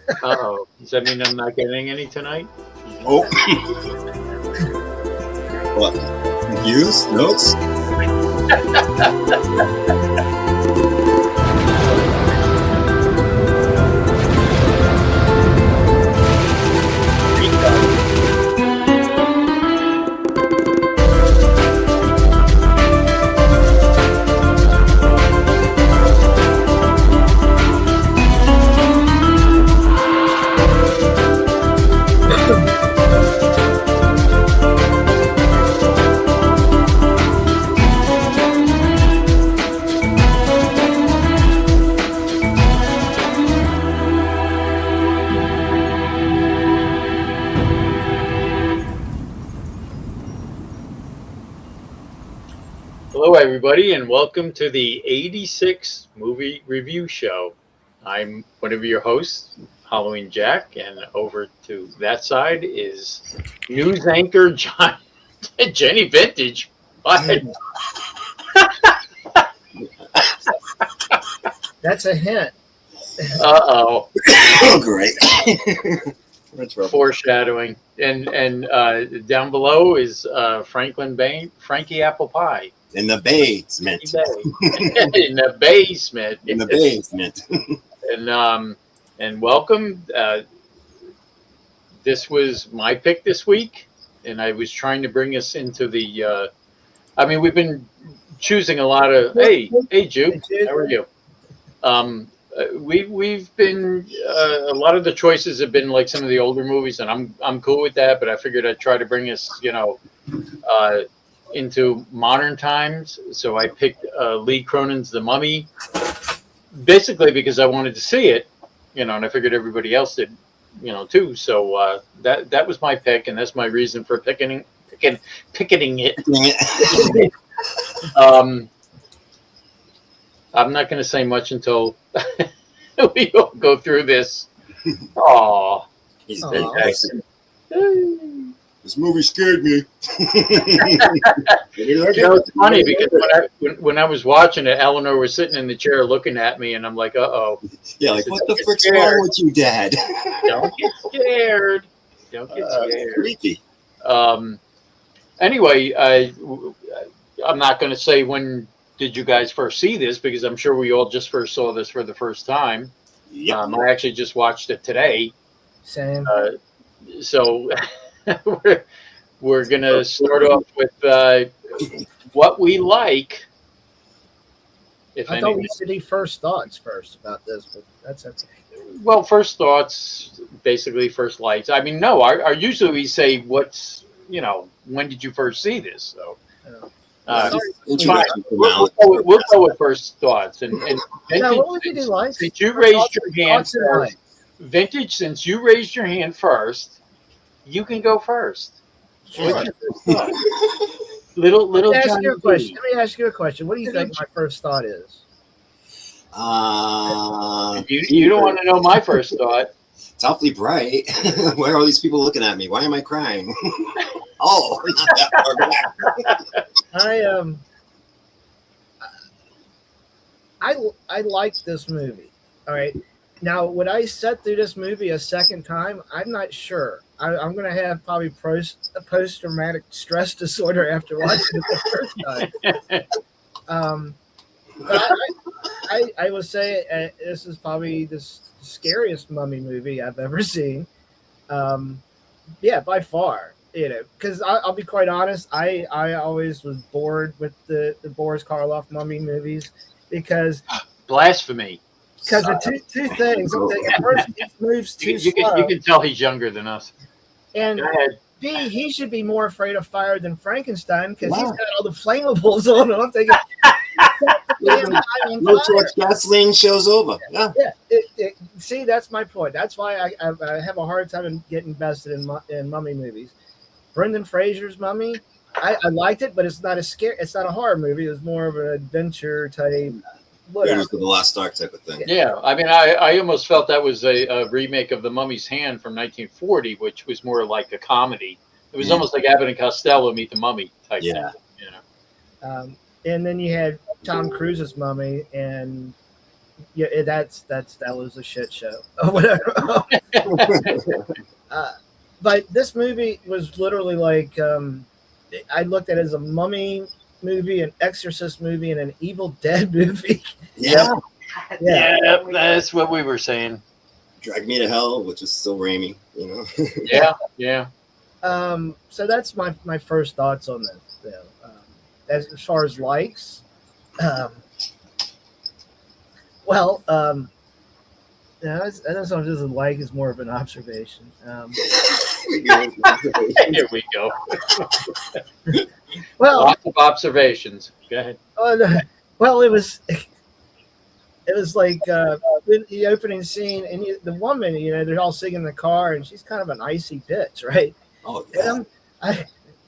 Uh-oh. Does that mean I'm not getting any tonight? Oh. What? Views? Notes? Hello, everybody, and welcome to the 86 Movie Review Show. I'm one of your hosts, Halloween Jack, and over to that side is news anchor John Jenny Vintage. What? That's a hint. Uh-oh. Oh, great. Foreshadowing. And down below is Franklin Bain, Frankie Apple Pie. In the basement. In the basement. In the basement. And welcome. This was my pick this week, and I was trying to bring us into the. We've been choosing a lot of. Hey, Jude, how are you? We've been a lot of the choices have been like some of the older movies, and I'm cool with that. But I figured I'd try to bring us, into modern times. So I picked Lee Cronin's The Mummy, basically because I wanted to see it, and I figured everybody else did, too. So that was my pick, and that's my reason for picketing it. I'm not going to say much until we all go through this. Aww. This movie scared me. It's funny because when I was watching it, Eleanor was sitting in the chair looking at me, and I'm like, uh-oh. Yeah, like, what the frick's wrong with you, Dad? Don't get scared. Don't get scared. Creepy. Anyway, I'm not going to say when did you guys first see this, because I'm sure we all just first saw this for the first time. Yep. I actually just watched it today. Same. So we're going to start off with what we like. I thought we should do first thoughts first about this, but that's okay. Well, first thoughts, basically first likes. I mean, no, our usually we say what's, when did you first see this? So we'll go with first thoughts. And Vintage, what would you do, like? Since you raised your hand first, Vintage, since you raised your hand first, you can go first. Sure. Little Let me ask Johnny you a question. B. Let me ask you a question. What do you think my first thought is? You don't want to know my first thought. It's awfully bright. Why are all these people looking at me? Why am I crying? Oh, not that far back. I like this movie. All right. Now, would I sit through this movie a second time? I'm not sure. I'm going to have probably post-traumatic stress disorder after watching it the first time. But I would say this is probably the scariest mummy movie I've ever seen. Yeah, by far. Because I'll be quite honest, I always was bored with the Boris Karloff mummy movies because blasphemy. Because of two things. First, it moves too slow. You can tell he's younger than us. And B, he should be more afraid of fire than Frankenstein because he's got all the flammables on him. I'm thinking, no torch gasoline shows over. Yeah. See, that's my point. That's why I have a hard time getting invested in mummy movies. Brendan Fraser's Mummy, I liked it, but it's not it's not a horror movie. It was more of an adventure type. Raiders of the Lost Ark type of thing. Yeah, I mean, I almost felt that was a remake of The Mummy's Hand from 1940, which was more like a comedy. It was almost like Abbott and Costello meet the Mummy type thing. And then you had Tom Cruise's Mummy, and Yeah, that was a shit show. Or whatever. But this movie was literally like I looked at it as a mummy movie, an exorcist movie, and an Evil Dead movie. Yeah. Yeah. Yeah, that's what we were saying. Drag Me to Hell, which is still Raimi, you know. Yeah. So that's my first thoughts on this. As far as likes, well, yeah, I don't know if this is a like, is more of an observation. Here we go. Well, Lots of observations. Go ahead. well, it was like the opening scene, and the woman, they're all singing in the car, and she's kind of an icy bitch, right? Oh yeah.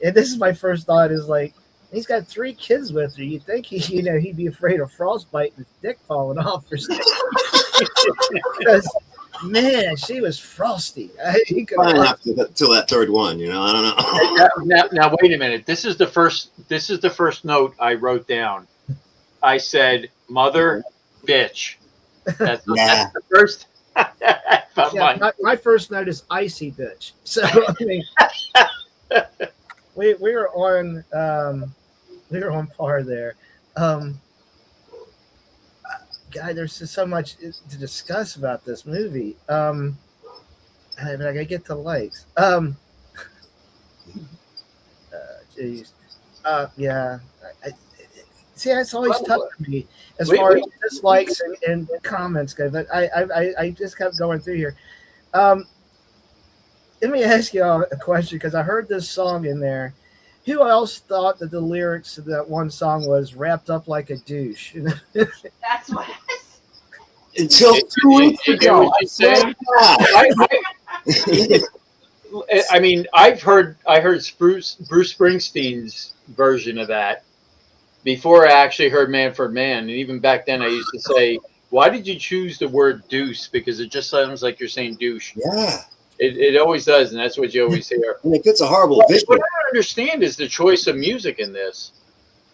And this is my first thought is like, he's got 3 kids with her. You'd think he'd be afraid of frostbite and his dick falling off or something. Because, man, she was frosty. Fine after till that third one, you know. I don't know. Now wait a minute. This is the first note I wrote down. I said, "Mother, bitch." That's the first. My first note is icy bitch. So I mean, we were on par there. God, there's just so much to discuss about this movie. I gotta get to likes. Jeez. Yeah. See, that's always tough for me as far as dislikes and comments go. But I just kept going through here. Let me ask you all a question, because I heard this song in there. Who else thought that the lyrics of that one song was "wrapped up like a douche"? That's what. Until 2 weeks ago. I mean, I heard Bruce Springsteen's version of that before I actually heard Manfred Mann, and even back then I used to say, "Why did you choose the word deuce? Because it just sounds like you're saying douche." Yeah. It always does, and that's what you always hear. And it gets a horrible vision. What I don't understand is the choice of music in this,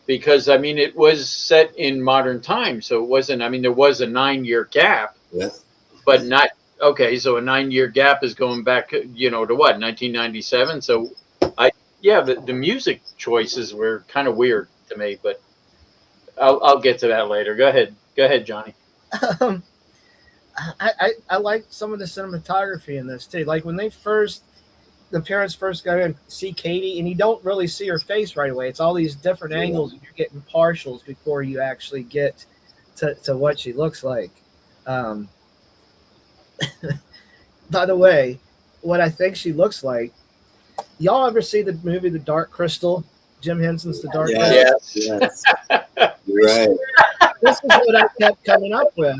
because I mean it was set in modern times, so it wasn't. I mean, there was a 9-year gap, Yeah. but not okay. So a 9-year gap is going back, to what, 1997. So the music choices were kind of weird to me, but I'll get to that later. Go ahead, Johnny. I like some of the cinematography in this too. Like when the parents first go and see Katie, and you don't really see her face right away. It's all these different angles, and you're getting partials before you actually get to what she looks like. By the way, what I think she looks like. Y'all ever see the movie The Dark Crystal? Jim Henson's The Dark Crystal. Yes. You're right. This is what I kept coming up with.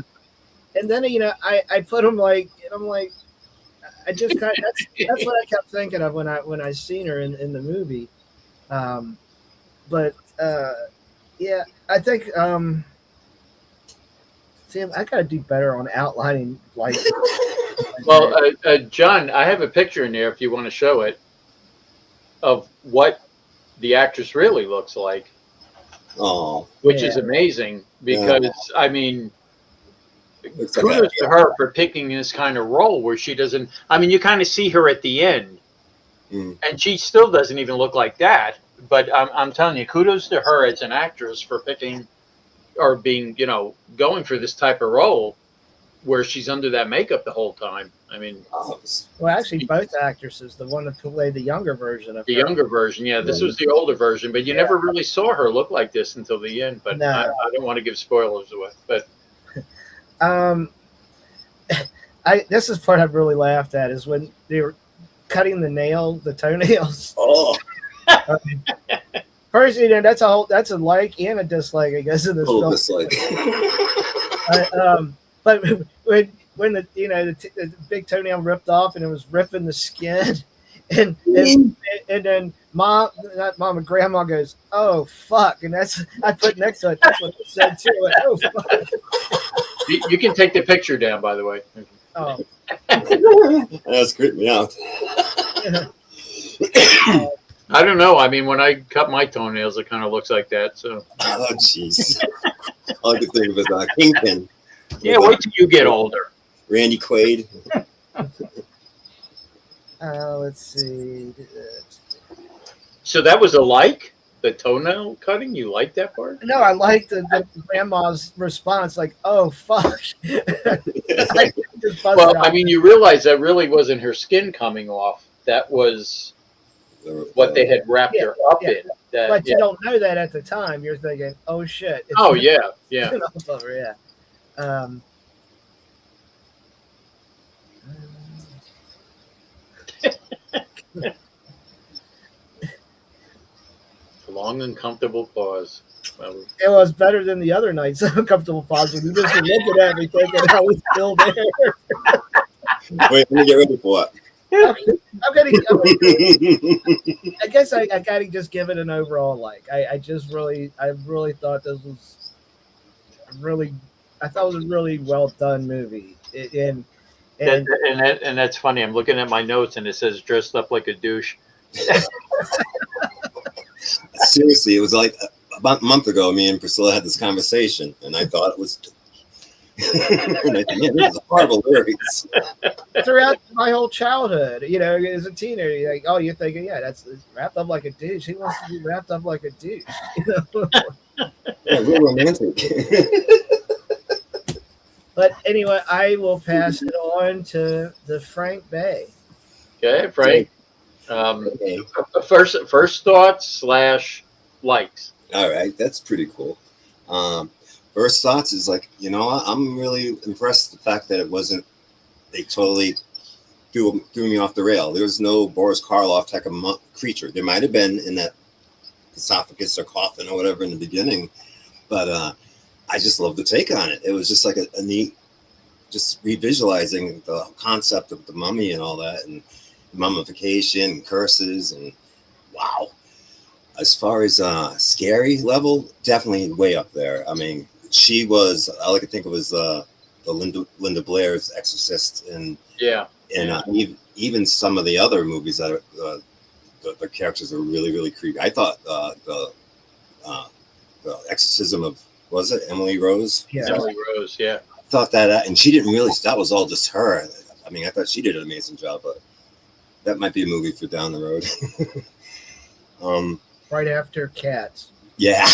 And then, I put them like, and I'm like, I just kind of, that's what I kept thinking of when I seen her in the movie. Yeah, I think, Sam, I got to do better on outlining. Like, well, John, I have a picture in there if you want to show it of what the actress really looks like. Oh, which is amazing because I mean, looks kudos like to her for picking this kind of role where she doesn't. I mean, you kind of see her at the end, and she still doesn't even look like that. But I'm telling you, kudos to her as an actress for picking or being, going for this type of role where she's under that makeup the whole time. I mean, well, actually, both actresses, the one that played the younger version of the her. younger version, this was the older version, but you never really saw her look like this until the end. But No. I don't want to give spoilers away. But this is part I've really laughed at is when they were cutting the toenails. Oh, First, that's a like and a dislike, I guess, in this film. dislike. But when the big toenail ripped off and it was ripping the skin, and then grandma goes, "Oh fuck!" And I put next to it. That's what it said too. Like, oh fuck. You can take the picture down, by the way. Oh. That's creeped me out. I don't know. I mean, when I cut my toenails, it kind of looks like that. So. Oh jeez. All I could think of is Kingpin. Yeah, wait till you get older. Randy Quaid. Let's see. So that was a like? The toenail cutting? You like that part? No, I like the grandma's response, like, "Oh fuck." I just buzzed Well, out. I mean, you realize that really wasn't her skin coming off. That was what they had wrapped her up in. That, But you don't know that at the time. You're thinking, "Oh shit!" It's oh yeah, yeah. off of her, yeah. Long uncomfortable pause. Well, It was better than the other nights. Uncomfortable pause when you just were looking at me, thinking, "I was still there." Wait, let me get ready for I'm gonna. it. I guess I gotta just give it an overall like. I really thought this was I thought it was a really well done movie. And that's funny. I'm looking at my notes and it says dressed up like a douche. Seriously, it was like about a month ago, me and Priscilla had this conversation, and I thought it was. And I think, yeah, this is horrible lyrics. throughout my whole childhood, as a teenager, you're like, oh, you're thinking, yeah, that's wrapped up like a douche. He wants to be wrapped up like a douche. Yeah, real romantic. But anyway, I will pass it on to the Frank Bay. Okay, Frank. Okay. First thoughts / likes. All right, that's pretty cool. First thoughts is like, I'm really impressed with the fact that it wasn't, they totally threw me off the rail. There was no Boris Karloff type of creature. There might have been in that esophagus or coffin or whatever in the beginning, but I just love the take on it. It was just like a neat, just revisualizing the concept of the mummy and all that, and mummification and curses, and wow. As far as scary level, definitely way up there. I mean, she was, I like to think it was the Linda Blair's Exorcist, and even some of the other movies that are, the characters are really, really creepy. I thought the Exorcism of, was it Emily Rose? Yeah, Emily Rose. Yeah, I thought that, and she didn't really. That was all just her. I mean, I thought she did an amazing job, but that might be a movie for down the road. right after Cats. Yeah.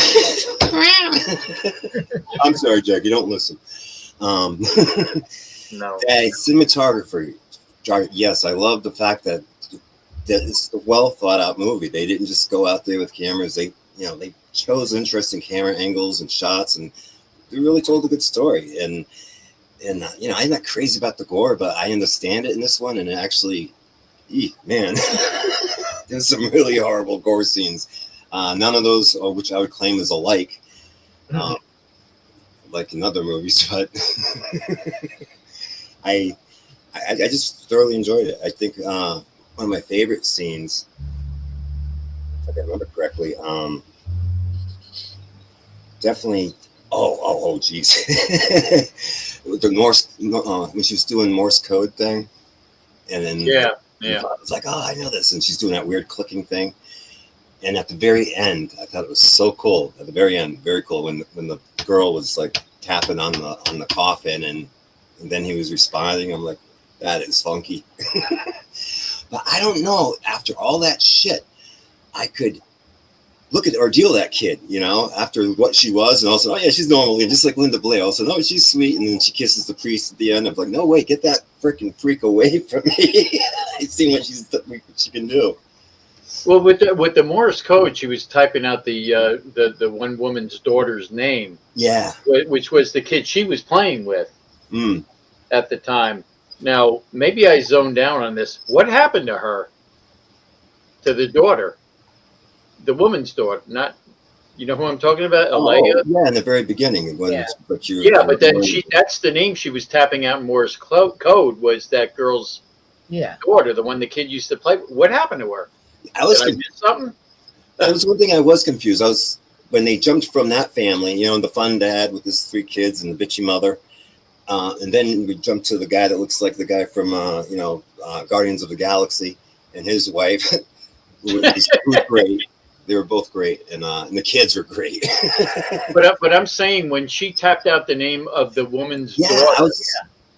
I'm sorry, Jack. You don't listen. no. Hey, cinematography. Yes, I love the fact that it's a well thought out movie. They didn't just go out there with cameras. They chose interesting camera angles and shots, and they really told a good story. And I'm not crazy about the gore, but I understand it in this one. And it actually, man, there's some really horrible gore scenes. None of those, which I would claim is alike, like in other movies, but I just thoroughly enjoyed it. I think one of my favorite scenes, if I can remember correctly, definitely. Oh, geez. The Morse, when she was doing Morse code thing, and then yeah, it's like, oh, I know this, and she's doing that weird clicking thing. And at the very end, I thought it was so cool. At the very end, very cool when the girl was like tapping on the coffin, and then he was responding. I'm like, that is funky. But I don't know. After all that shit, I could look at or deal that kid, after what she was, and also, oh yeah, she's normal, just like Linda Blair. Also, no, she's sweet, and then she kisses the priest at the end. I'm like, no, wait, get that freaking freak away from me. I've seen what she can do. Well, with the Morse code, she was typing out the one woman's daughter's name. Yeah. Which was the kid she was playing with at the time. Now, maybe I zoned down on this. What happened to her? To the daughter? The woman's daughter, not, you know who I'm talking about? Alea? Yeah, in the very beginning. But then that's the name she was tapping out in Morse code, was that girl's daughter, the one the kid used to play with. What happened to her? Did I miss something? That was one thing I was confused. When they jumped from that family, the fun dad with his 3 kids and the bitchy mother, and then we jumped to the guy that looks like the guy from Guardians of the Galaxy and his wife, who was great. they were both great, and the kids were great. But I'm saying when she tapped out the name of the woman's Yeah, daughter,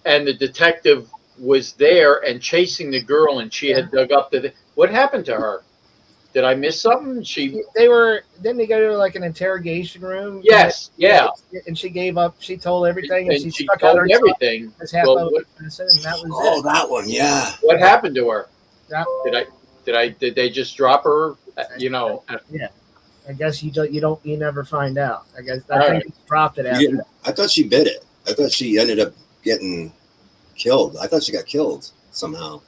and the detective was there and chasing the girl, and she had dug up what happened to her? Did I miss something? Then they go to like an interrogation room. Yes, yeah. And she gave up. She told everything, And she she stuck told out her everything. half Well, of and that was Oh, it. that one, yeah. What happened to her? That, Did they just drop her? You know. Yeah. I guess you never find out. I guess I All think he dropped it after. I thought she bit it. I thought she ended up getting killed. I thought she got killed somehow.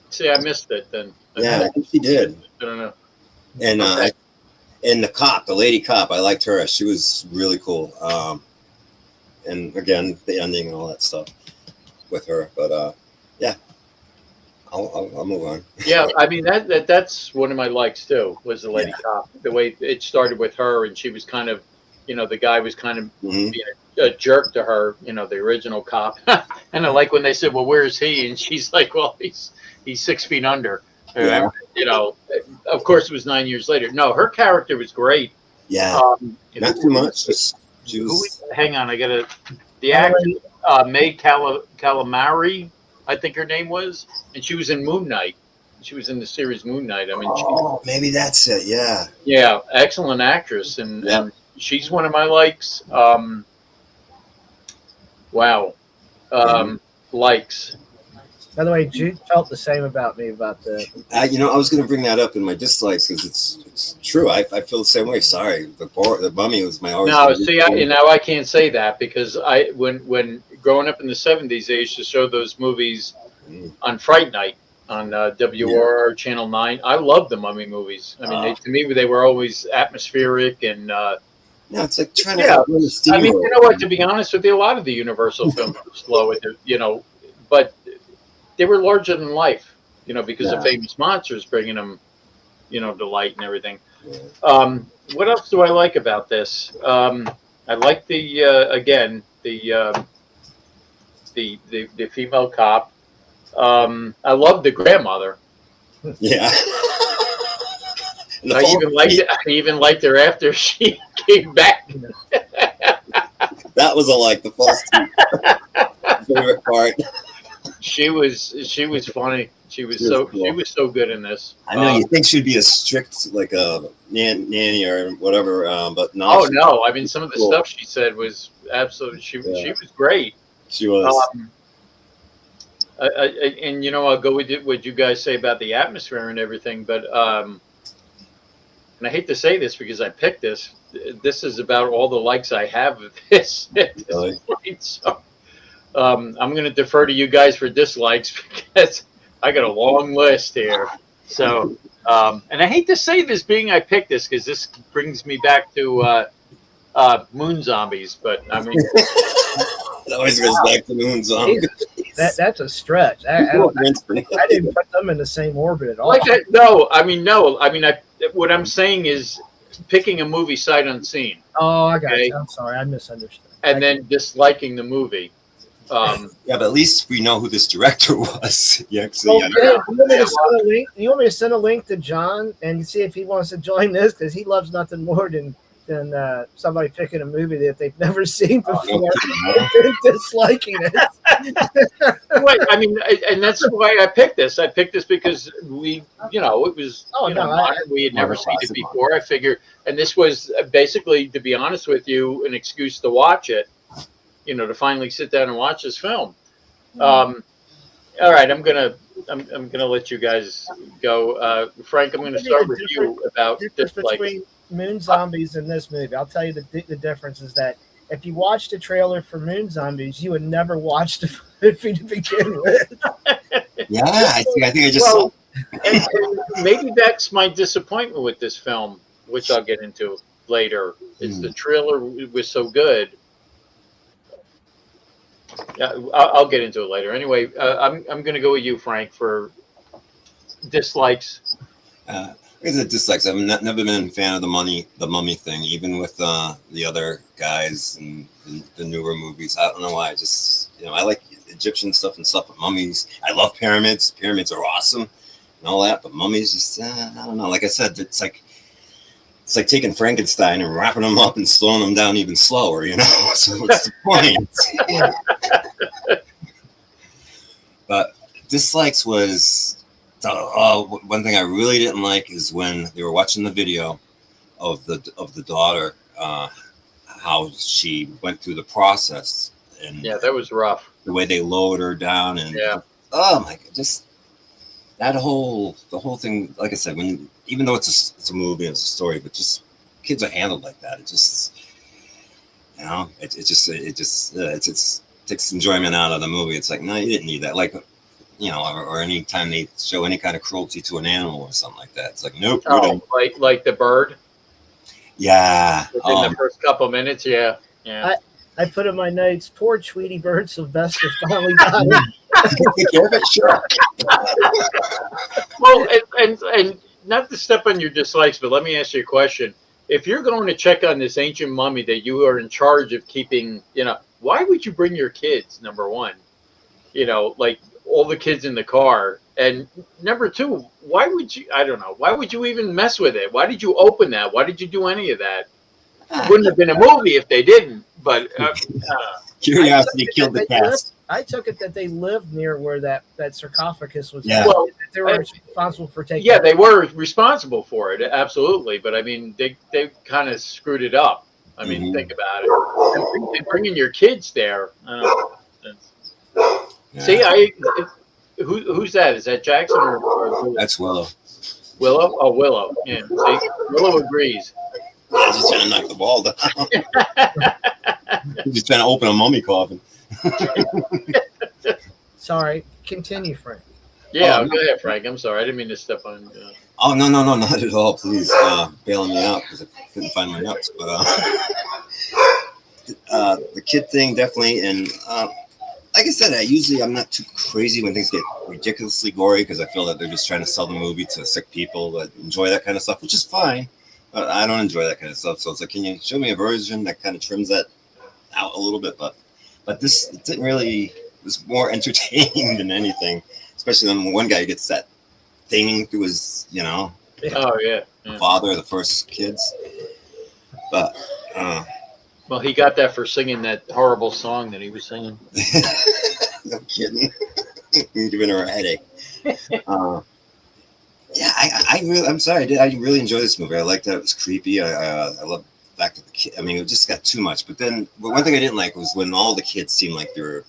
See, I missed it then. Yeah, I think she did. I don't know. And Okay. and the lady cop, I liked her. She was really cool. And again, the ending and all that stuff with her. But yeah, I'll move on. Yeah, I mean that's one of my likes too. Was the lady cop? The way it started with her, and she was kind of, the guy was kind of being a jerk to her. The original cop. And I like when they said, "Well, where is he?" And she's like, "Well, he's 6 feet under." Yeah. Of course, it was 9 years later. No, her character was great. Yeah, not too much. She was. Hang on, I gotta. The actor, May Calamari, I think her name was, and she was in Moon Knight. She was in the series Moon Knight. I mean, Maybe that's it. Yeah. Yeah, excellent actress, and she's one of my likes. Wow, likes. By the way, Jude felt the same about me about the. I was going to bring that up in my dislikes because it's true. I feel the same way. Sorry, the Mummy was my always. No, see, now I can't say that because when growing up in the 70s, they used to show those movies on Fright Night on WR Channel 9. I love the Mummy movies. I mean, to me, they were always atmospheric and. No, it's like trying to. I mean, you know what? To be honest with you, a lot of the Universal films were slow with it, but they were larger than life, because of famous monsters bringing them, to light and everything. What else do I like about this? I like the female cop. I love the grandmother. Yeah. I even liked her after she came back. That was the false favorite part. She was funny. She was so good in this. I know you think she'd be a strict like a nanny or whatever, but no. Oh no! I mean, some of the stuff she said was absolutely. She was great. She was. And I'll go with what you guys say about the atmosphere and everything, but and I hate to say this because I picked this. This is about all the likes I have of this. Really? So, I'm going to defer to you guys for dislikes because I got a long list here. So, and I hate to say this being I picked this because this brings me back to Moon Zombies, but I mean. It always goes back to Moon Zombies. That's a stretch. I didn't put them in the same orbit at all. No. What I'm saying is picking a movie sight unseen. Oh, I got you. I'm sorry, I misunderstood. And then disliking the movie. Yeah, but at least we know who this director was. You want me to send a link to John and see if he wants to join this because he loves nothing more than somebody picking a movie that they've never seen before and disliking it. Right. I mean, and that's why I picked this. I picked this because we, it was, we had never seen it before. I figured, and this was basically, to be honest with you, an excuse to watch it, to finally sit down and watch this film. All right, I'm gonna let you guys go. Frank, I'm gonna start with you about this. Between Moon Zombies in this movie, I'll tell you the difference is that if you watched the trailer for Moon Zombies, you would never watch the movie to begin with. Yeah, I think I just saw. And maybe that's my disappointment with this film, which I'll get into later. Is the trailer was so good. Yeah, I'll get into it later. Anyway, I'm going to go with you, Frank, for dislikes. There's a dislikes. I've never been a fan of the mummy thing, even with the other guys and the newer movies. I don't know why. I just I like Egyptian stuff and stuff with mummies. I love pyramids. Pyramids are awesome and all that, but mummies just I don't know. Like I said, it's like it's like taking Frankenstein and wrapping them up and slowing them down even slower, you know. So what's the point? But dislikes was one thing I really didn't like is when they were watching the video of the daughter, how she went through the process, and that was rough. The way they lowered her down, and oh my god, just the whole thing. Like I said, even though it's a movie, it's a story, but just kids are handled like that. It just, you know, it takes enjoyment out of the movie. It's like, no, you didn't need that. Like, you know, or any time they show any kind of cruelty to an animal or something like that, it's like, nope. Oh, like the bird. Yeah. Within the first couple of minutes, yeah. I put in my notes, poor Tweety Bird Sylvester finally got it. Sure. Well, and not to step on your dislikes, but let me ask you a question. If you're going to check on this ancient mummy that you are in charge of keeping, you know, why would you bring your kids, number one? You know, like all the kids in the car. And number two, why would you even mess with it? Why did you open that? Why did you do any of that? It wouldn't have been a movie if they didn't, but curiosity killed the cast. I took it that they lived near where that sarcophagus was. Yeah. Well, they were responsible for taking. Yeah, they were responsible for it, absolutely. But I mean, they kind of screwed it up. I mean, think about it. And bringing your kids there. See, who's that? Is that Jackson or that's Willow? Willow? Oh, Willow. Yeah. See, Willow agrees. I'm just trying to knock the ball down. I'm just trying to open a mummy coffin. Sorry, continue, Frank. Yeah, go ahead, Frank. I'm sorry. I didn't mean to step on. Oh, no, not at all. Please, bailing me out because I couldn't find my notes. But the kid thing, definitely. And like I said, I'm not too crazy when things get ridiculously gory because I feel that they're just trying to sell the movie to sick people that enjoy that kind of stuff, which is fine. But I don't enjoy that kind of stuff. So it's like, can you show me a version that kind of trims that out a little bit? But this didn't really, it was more entertaining than anything, especially when one guy gets that thing through his, you know, father of the first kids. But, well, he got that for singing that horrible song that he was singing. No kidding. Giving her a headache. Yeah, I'm sorry. I really enjoyed this movie. I liked that it was creepy. I love the fact that the kid. I mean, it just got too much. But one thing I didn't like was when all the kids seemed like they were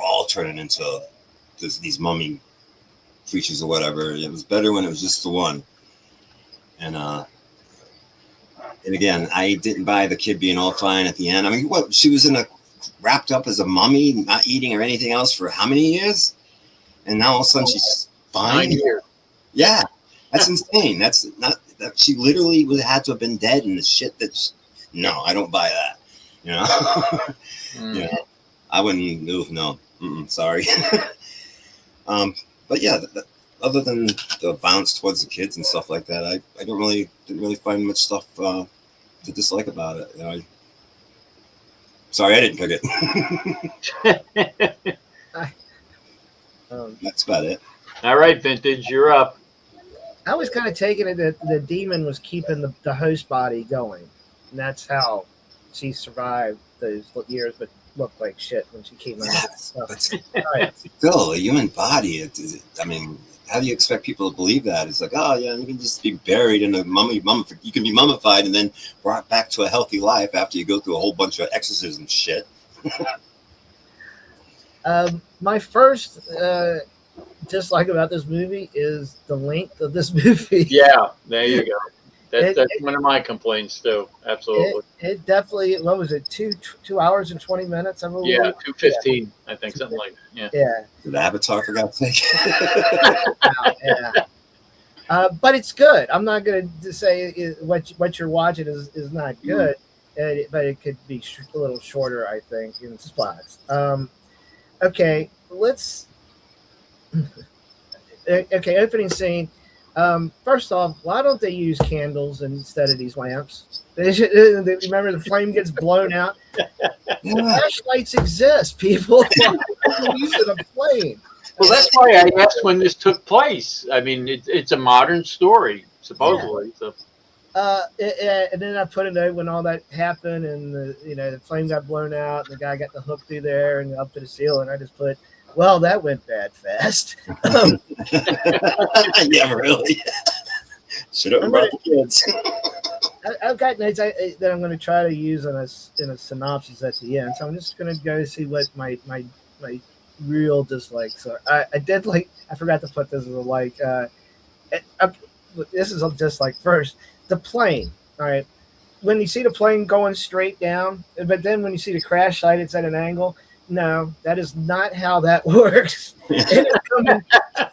all turning into these mummy creatures or whatever. It was better when it was just the one. And again, I didn't buy the kid being all fine at the end. I mean, what? She was wrapped up as a mummy, not eating or anything else for how many years? And now all of a sudden she's fine. 9 years. Yeah, that's insane. That's not that she literally would have had to have been dead in the shit no, I don't buy that. You know, you know, I wouldn't move. No, sorry. But yeah, other than the violence towards the kids and stuff like that, I didn't really find much stuff to dislike about it. You know, sorry, I didn't pick it. That's about it. All right, Vintage, you're up. I was kind of taking it that the demon was keeping the host body going, and that's how she survived those years, but looked like shit when she came out of that stuff. But still, a human body. I mean, how do you expect people to believe that? It's like, oh yeah, you can just be buried in a you can be mummified and then brought back to a healthy life after you go through a whole bunch of exorcism shit. My first dislike about this movie is the length of this movie. Yeah, there you go. That's one of my complaints too. Absolutely. It definitely. What was it? 2 hours and 20 minutes. I believe. Yeah, 2:15. I think something like that. Yeah. The Avatar, for God's sake. Yeah. But it's good. I'm not going to say what you're watching is not good, but it could be a little shorter, I think, in spots. Okay, let's. Okay, opening scene. First off, why don't they use candles instead of these lamps? Remember, the flame gets blown out. Flashlights exist, people. Using a flame. Well, that's why I asked when this took place. I mean, it's a modern story, supposedly. Yeah. So. And then I put a note when all that happened, and the flame got blown out, and the guy got the hook through there and up to the ceiling. I just put, well, that went bad fast. Yeah, really. Should have brought the kids. I've got notes that I'm going to try to use in a synopsis at the end. So I'm just going to go see what my real dislikes are. I did like. I forgot to put this as a like. This is a dislike first. The plane. All right. When you see the plane going straight down, but then when you see the crash site, it's at an angle. No, that is not how that works. It's coming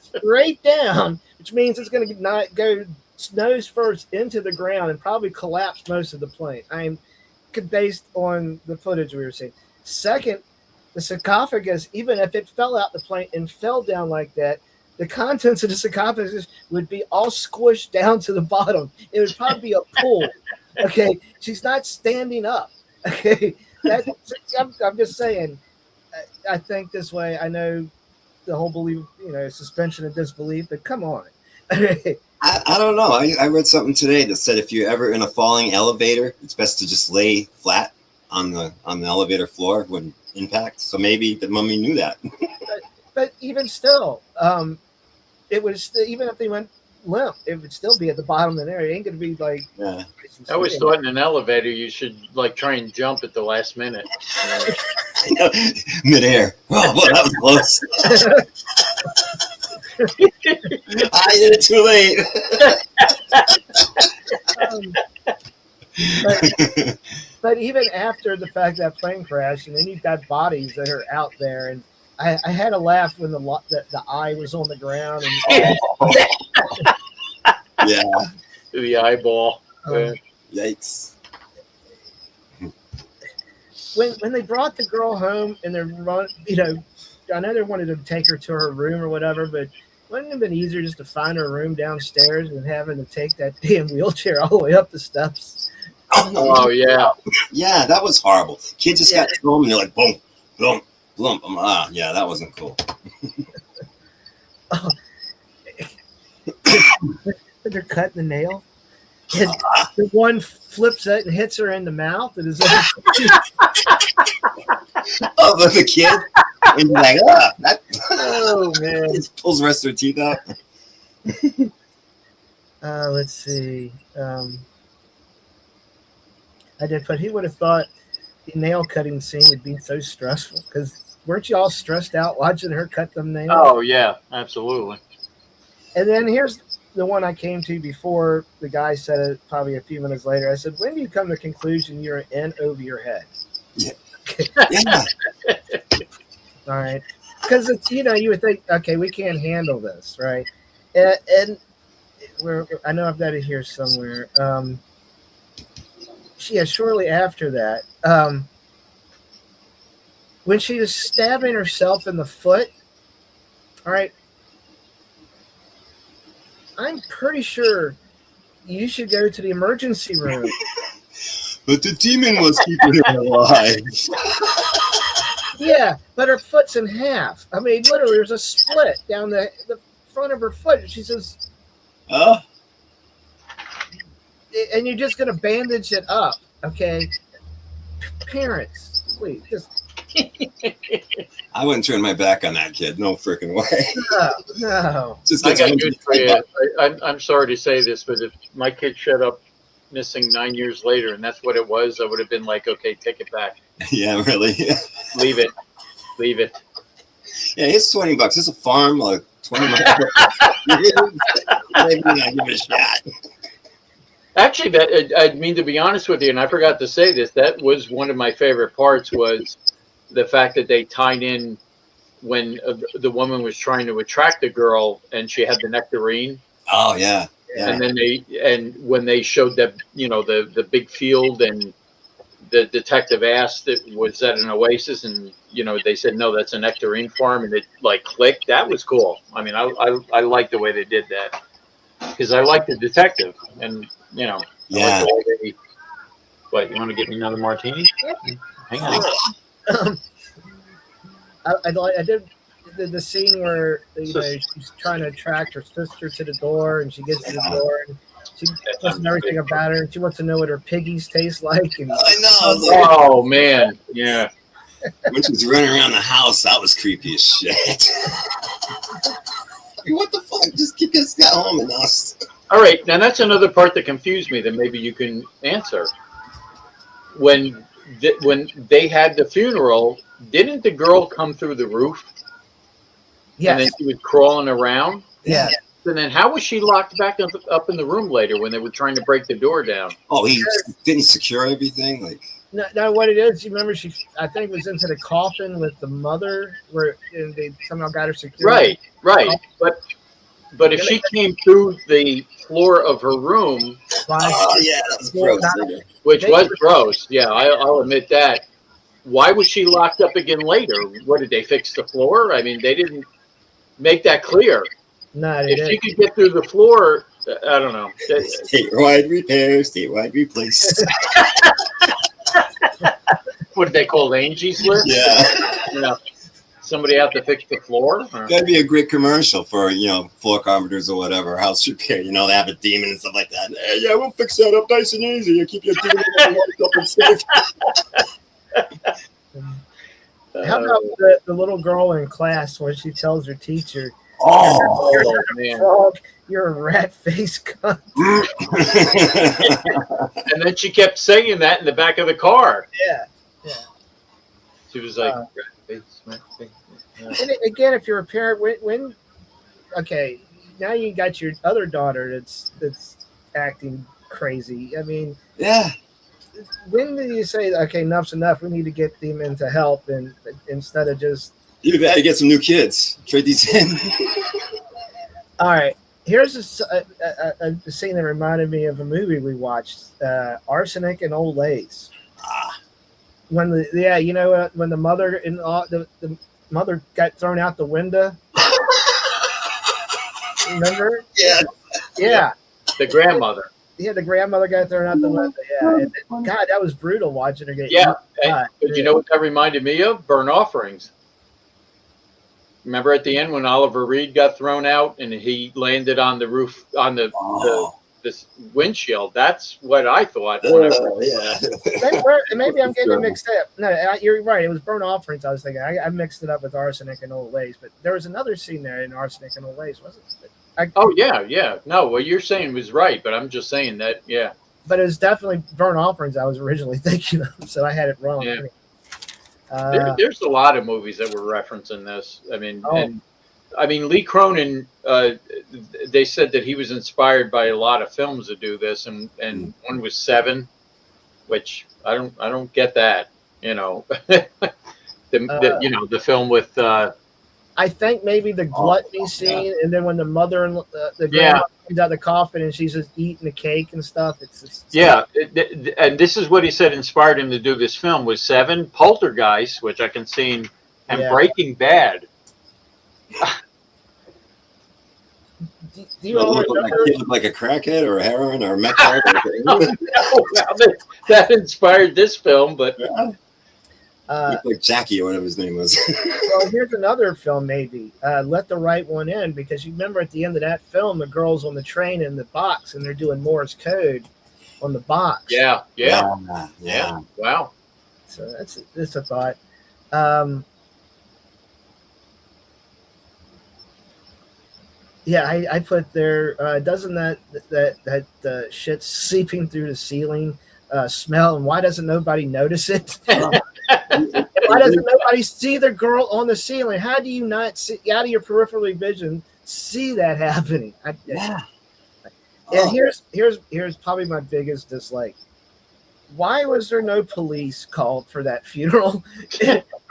straight down, which means it's going to not go nose first into the ground and probably collapse most of the plane. I'm based on the footage we were seeing. Second, the sarcophagus, even if it fell out the plane and fell down like that, the contents of the sarcophagus would be all squished down to the bottom. It would probably be a pool. Okay, she's not standing up. Okay, I'm just saying. I think this way. I know the whole belief, suspension of disbelief, but come on. I don't know. I read something today that said if you're ever in a falling elevator, it's best to just lay flat on the elevator floor when impact. So maybe the mummy knew that. But even still, it was even if they went limp, it would still be at the bottom of there. It ain't gonna be like. Yeah. I always thought in an elevator you should like try and jump at the last minute. Midair. Oh, well, that was close. I did it too late. But even after the fact that plane crashed, and then you've got bodies that are out there, and I had a laugh when the eye was on the ground. And, yeah. The eyeball. Yikes. When they brought the girl home and they're I know they wanted to take her to her room or whatever, but wouldn't it have been easier just to find her room downstairs than having to take that damn wheelchair all the way up the steps? Oh yeah. Yeah, that was horrible. Kids just got home and they're like, boom, boom, boom. Yeah, that wasn't cool. They're cutting the nail. And the one flips it and hits her in the mouth. And is oh, the kid? And you're like, oh, man. It pulls the rest of her teeth out. Let's see. I did put, he would have thought the nail cutting scene would be so stressful because weren't you all stressed out watching her cut them nails? Oh, yeah, absolutely. And then here's the one I came to before the guy said it probably a few minutes later. I said, when do you come to the conclusion you're in over your head? Yeah. Yeah. All right. Because it's, you would think, okay, we can't handle this, right? And I know I've got it here somewhere. Shortly after that, when she was stabbing herself in the foot, all right, I'm pretty sure you should go to the emergency room. But the demon was keeping her alive. Yeah, but her foot's in half. I mean, literally, there's a split down the front of her foot. She says, and you're just going to bandage it up, okay? Parents, please, just... I wouldn't turn my back on that kid. No freaking way. No. Just I got news for you. I'm sorry to say this, but if my kid showed up missing 9 years later and that's what it was, I would have been like, okay, take it back. Yeah, really. Leave it. Yeah, it's $20. It's a farm, like 20 miles. Maybe I give it a shot. Actually, I mean, to be honest with you, and I forgot to say this, that was one of my favorite parts was the fact that they tied in when the woman was trying to attract the girl and she had the nectarine. Oh, yeah. And then when they showed that, the big field and the detective asked, was that an oasis? And, they said, no, that's a nectarine farm. And it like clicked. That was cool. I mean, I like the way they did that because I like the detective and, Yeah. I like the way what, you want to get me another martini? Hang on. I did the scene where she's trying to attract her sister to the door, and she gets to the door, She doesn't know everything about her. She wants to know what her piggies taste like. And I know. Oh man, yeah. When she was running around the house, that was creepy as shit. I mean, what the fuck? Just keep this guy home and us. All right, now that's another part that confused me that maybe you can answer. When they had the funeral, didn't the girl come through the roof? yes, And then she was crawling around? yeah. And then how was she locked back up in the room later when they were trying to break the door down? Oh, he didn't secure everything? Like, No, what it is, you remember I think it was into the coffin with the mother where and they somehow got her secured. Right. But if she came through the floor of her room, oh, yeah, that was gross. which was gross, yeah, I'll admit that. Why was she locked up again later? What, did they fix the floor? I mean, they didn't make that clear. No, If she could get through the floor, I don't know. Statewide repair, statewide replace. What did they call Angie's List? Yeah. Somebody out to fix the floor? Or? That'd be a great commercial for, floor carpenters or whatever, house repair. They have a demon and stuff like that. Hey, yeah, we'll fix that up nice and easy. You keep your demon up and safe. How about the little girl in class when she tells her teacher, Oh, man. Frog, you're a rat-faced cunt. And then she kept saying that in the back of the car. Yeah. She was like, And again, if you're a parent, when okay, now you got your other daughter that's acting crazy. I mean, yeah. When do you say, okay, enough's enough? We need to get them into help, and instead of just You better get some new kids. Trade these in. all right. Here's a scene that reminded me of a movie we watched, Arsenic and Old Lace. When when the mother the mother got thrown out the window. Remember? Yeah. The grandmother. Yeah, the grandmother got thrown out the window. Yeah, and, God, that was brutal watching her get. Yeah, but you know what that reminded me of? Burnt Offerings. Remember at the end when Oliver Reed got thrown out and he landed on the roof on this windshield? That's what I thought. Yeah. Maybe I'm getting it mixed up. No, you're right. It was Burnt Offerings. I was thinking. I mixed it up with Arsenic and Old Lace, but there was another scene there in Arsenic and Old Lace, wasn't it? Yeah. No, what you're saying was right, but I'm just saying that, yeah. But it was definitely Burnt Offerings I was originally thinking of, so I had it wrong. Yeah. There's a lot of movies that were referencing this. I mean, Lee Cronin. They said that he was inspired by a lot of films to do this, and one was Seven, which I don't get that. The film with. I think maybe the gluttony scene, and then when the mother and the grandma comes out the coffin and she's just eating the cake and stuff. And this is what he said inspired him to do this film was Seven, Poltergeist, which I can see, and Breaking Bad. Do you look like a crackhead or a heroin or a meth? That inspired this film, but. Like Jackie or whatever his name was. Well, here's another film, maybe. Let the Right One In, because you remember at the end of that film, the girl's on the train in the box, and they're doing Morse code on the box. Yeah. Wow. So that's a thought. I put there. Doesn't that shit seeping through the ceiling smell? And why doesn't nobody notice it? Why doesn't nobody see the girl on the ceiling? How do you not see out of your peripheral vision see that happening? And here's probably my biggest dislike. Why was there no police called for that funeral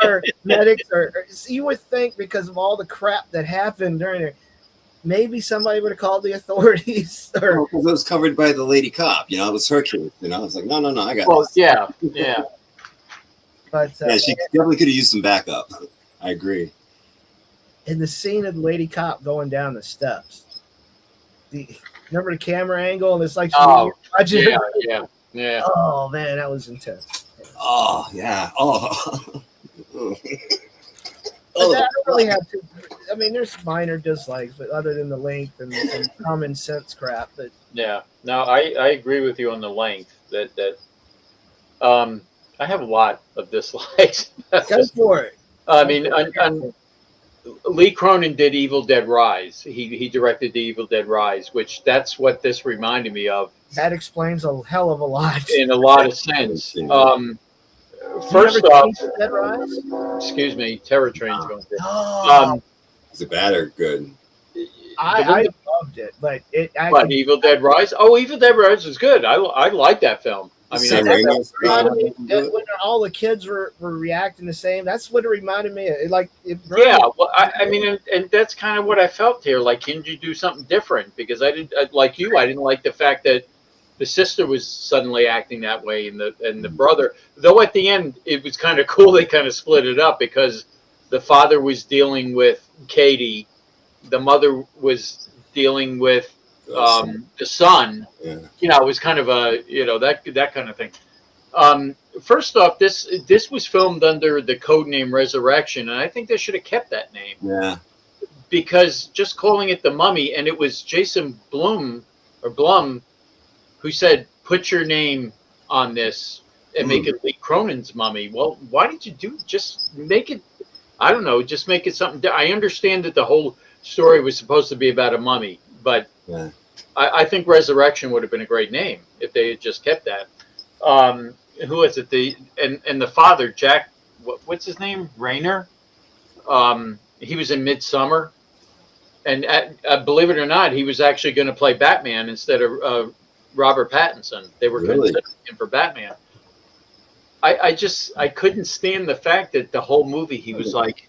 or medics? Or you would think because of all the crap that happened during it, maybe somebody would have called the authorities. Or because it was covered by the lady cop. It was her case. I was like, no, I got. Well, this. Yeah. But she definitely could have used some backup. I agree. In the scene of the lady cop going down the steps, remember the camera angle, and it's like yeah. Oh man, that was intense. Oh yeah. Oh. I don't really have to. I mean, there's minor dislikes, but other than the length and some common sense crap. But Yeah. No, I agree with you on the length. Um, I have a lot of dislikes. go for it. I mean, Lee Cronin did Evil Dead Rise. He directed the Evil Dead Rise, which that's what this reminded me of That explains a hell of a lot. in a lot of sense. First You ever off, seen Dead Rise? excuse me, Terror Train's going through. Oh, Is it bad or good? I loved it, but it What, Evil Dead Rise? Oh, Evil Dead Rise was good. I like that film. I mean, Sam I Raimi's reminded me that when all the kids were reacting the same. That's what it reminded me of. yeah, well, I mean, and that's kind of what I felt here. Like, can you do something different? Because I didn't like you. I didn't like the fact that the sister was suddenly acting that way, and the brother. Though at the end, it was kind of cool. They kind of split it up because the father was dealing with Katie, the mother was dealing with the son. Yeah. You know, it was kind of a that kind of thing. First off, this was filmed under the code name Resurrection, and I think they should have kept that name. Yeah. Because just calling it The Mummy, and it was Jason Blum who said, "Put your name on this and make it Lee Cronin's Mummy." Well, why did you just make it? I don't know, just make it something. I understand that the whole story was supposed to be about a mummy, but Yeah. I think Resurrection would have been a great name if they had just kept that. Who was it? And the father, Jack, what's his name? Rayner. He was in Midsummer, and believe it or not, he was actually going to play Batman instead of Robert Pattinson. They were Really? considering him for Batman. I couldn't stand the fact that the whole movie he was like,